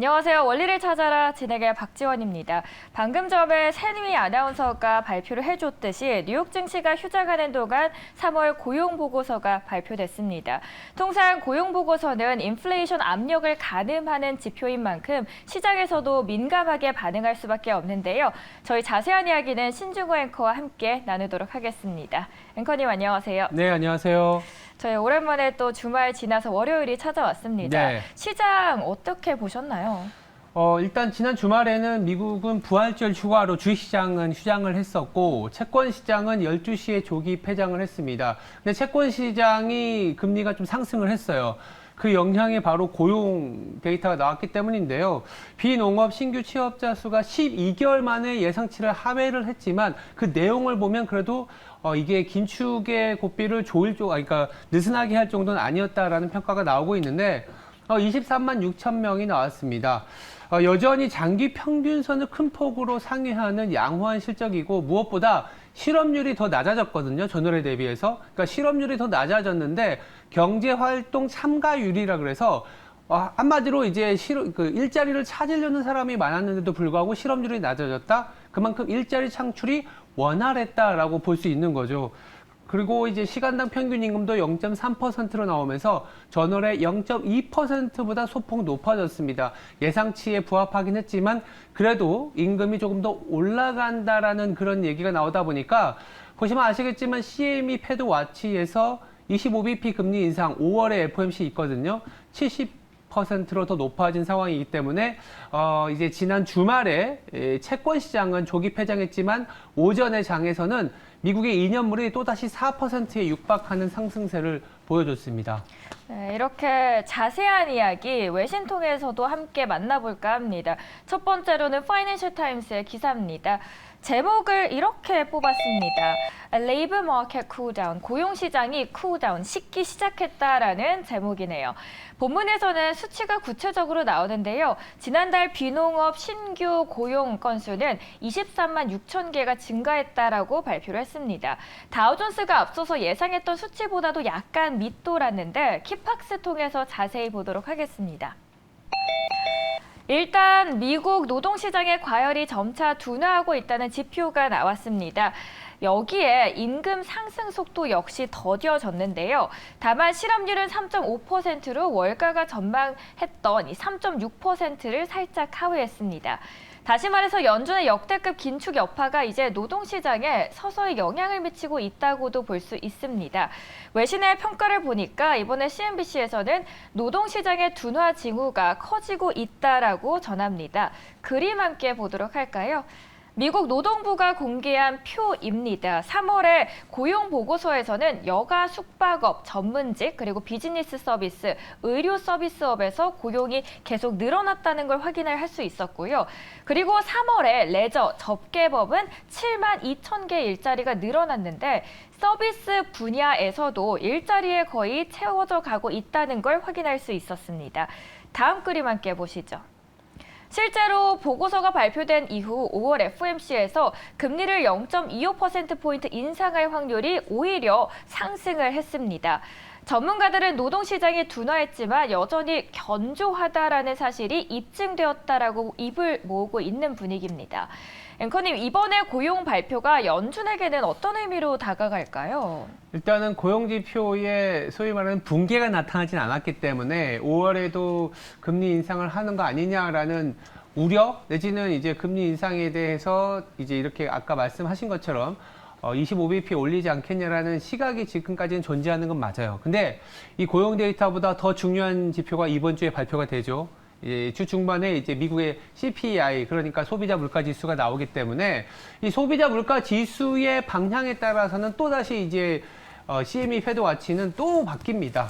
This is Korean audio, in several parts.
안녕하세요. 원리를 찾아라 진행의 박지원입니다. 방금 전에 새누리 아나운서가 발표를 해줬듯이 뉴욕 증시가 휴장하는 동안 3월 고용보고서가 발표됐습니다. 통상 고용보고서는 인플레이션 압력을 가늠하는 지표인 만큼 시장에서도 민감하게 반응할 수밖에 없는데요. 저희 자세한 이야기는 신중호 앵커와 함께 나누도록 하겠습니다. 앵커님 안녕하세요. 네, 안녕하세요. 저희 오랜만에 또 주말 지나서 월요일이 찾아왔습니다. 네. 시장 어떻게 보셨나요? 일단 지난 주말에는 미국은 부활절 휴가로 주식시장은 휴장을 했었고 채권시장은 12시에 조기 폐장을 했습니다. 근데 채권시장이 금리가 좀 상승을 했어요. 그 영향이 바로 고용 데이터가 나왔기 때문인데요. 비농업 신규 취업자 수가 12개월 만에 예상치를 하회를 했지만 그 내용을 보면 그래도 이게 긴축의 고삐를 그러니까 느슨하게 할 정도는 아니었다라는 평가가 나오고 있는데 23만 6천 명이 나왔습니다. 여전히 장기 평균선을 큰 폭으로 상회하는 양호한 실적이고 무엇보다 실업률이 더 낮아졌거든요. 전월에 대비해서. 그러니까 실업률이 더 낮아졌는데 경제활동 참가율이라 그래서 한마디로 이제 일자리를 찾으려는 사람이 많았는데도 불구하고 실업률이 낮아졌다. 그만큼 일자리 창출이 원활했다라고 볼 수 있는 거죠. 그리고 이제 시간당 평균 임금도 0.3%로 나오면서 전월에 0.2%보다 소폭 높아졌습니다. 예상치에 부합하긴 했지만 그래도 임금이 조금 더 올라간다라는 그런 얘기가 나오다 보니까 보시면 아시겠지만 CME 패드 와치에서 25bp 금리 인상 5월에 FOMC 있거든요. 70%로 더 높아진 상황이기 때문에 이제 지난 주말에 채권 시장은 조기 폐장했지만 오전의 장에서는 미국의 2년물이 또다시 4%에 육박하는 상승세를 보여줬습니다. 네, 이렇게 자세한 이야기 외신 통해서도 함께 만나볼까 합니다. 첫 번째로는 파이낸셜 타임스의 기사입니다. 제목을 이렇게 뽑았습니다. Labor Market Cool Down, 고용시장이 쿨다운, 식기 시작했다라는 제목이네요. 본문에서는 수치가 구체적으로 나오는데요. 지난달 비농업 신규 고용 건수는 23만 6천 개가 증가했다라고 발표를 했습니다. 다우존스가 앞서서 예상했던 수치보다도 약간 밑돌았는데 킵박스 통해서 자세히 보도록 하겠습니다. 일단 미국 노동시장의 과열이 점차 둔화하고 있다는 지표가 나왔습니다. 여기에 임금 상승 속도 역시 더뎌졌는데요. 다만 실업률은 3.5%로 월가가 전망했던 3.6%를 살짝 하회했습니다. 다시 말해서 연준의 역대급 긴축 여파가 이제 노동시장에 서서히 영향을 미치고 있다고도 볼 수 있습니다. 외신의 평가를 보니까 이번에 CNBC에서는 노동시장의 둔화 징후가 커지고 있다라고 전합니다. 그림 함께 보도록 할까요? 미국 노동부가 공개한 표입니다. 3월에 고용보고서에서는 여가 숙박업, 전문직, 그리고 비즈니스 서비스, 의료 서비스업에서 고용이 계속 늘어났다는 걸 확인을 할 수 있었고요. 그리고 3월에 레저, 접객업은 7만 2천 개 일자리가 늘어났는데 서비스 분야에서도 일자리에 거의 채워져 가고 있다는 걸 확인할 수 있었습니다. 다음 그림 함께 보시죠. 실제로 보고서가 발표된 이후 5월 FOMC에서 금리를 0.25%포인트 인상할 확률이 오히려 상승을 했습니다. 전문가들은 노동시장이 둔화했지만 여전히 견조하다라는 사실이 입증되었다라고 입을 모으고 있는 분위기입니다. 앵커님, 이번에 고용 발표가 연준에게는 어떤 의미로 다가갈까요? 일단은 고용지표에 소위 말하는 붕괴가 나타나진 않았기 때문에 5월에도 금리 인상을 하는 거 아니냐라는 우려 내지는 이제 금리 인상에 대해서 이제 이렇게 아까 말씀하신 것처럼 25bp 올리지 않겠냐라는 시각이 지금까지는 존재하는 건 맞아요. 근데 이 고용 데이터보다 더 중요한 지표가 이번 주에 발표가 되죠. 주 중반에 이제 미국의 CPI, 그러니까 소비자 물가 지수가 나오기 때문에 이 소비자 물가 지수의 방향에 따라서는 또다시 이제 CME 패드 와치는 또 바뀝니다.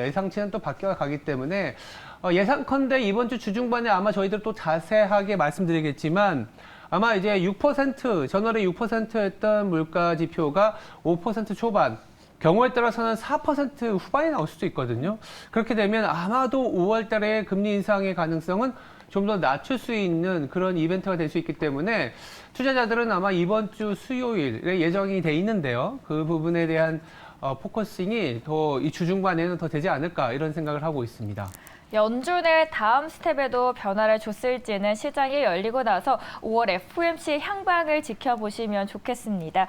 예상치는 또 바뀌어가기 때문에 예상컨대 이번 주 주중반에 아마 저희들 또 자세하게 말씀드리겠지만 아마 이제 6%, 전월에 6%였던 물가 지표가 5% 초반, 경우에 따라서는 4% 후반이 나올 수도 있거든요. 그렇게 되면 아마도 5월 달에 금리 인상의 가능성은 좀 더 낮출 수 있는 그런 이벤트가 될 수 있기 때문에 투자자들은 아마 이번 주 수요일에 예정이 돼 있는데요. 그 부분에 대한 포커싱이 더 이 주 중반에는 더 되지 않을까 이런 생각을 하고 있습니다. 연준의 다음 스텝에도 변화를 줬을지는 시장이 열리고 나서 5월 FOMC 향방을 지켜보시면 좋겠습니다.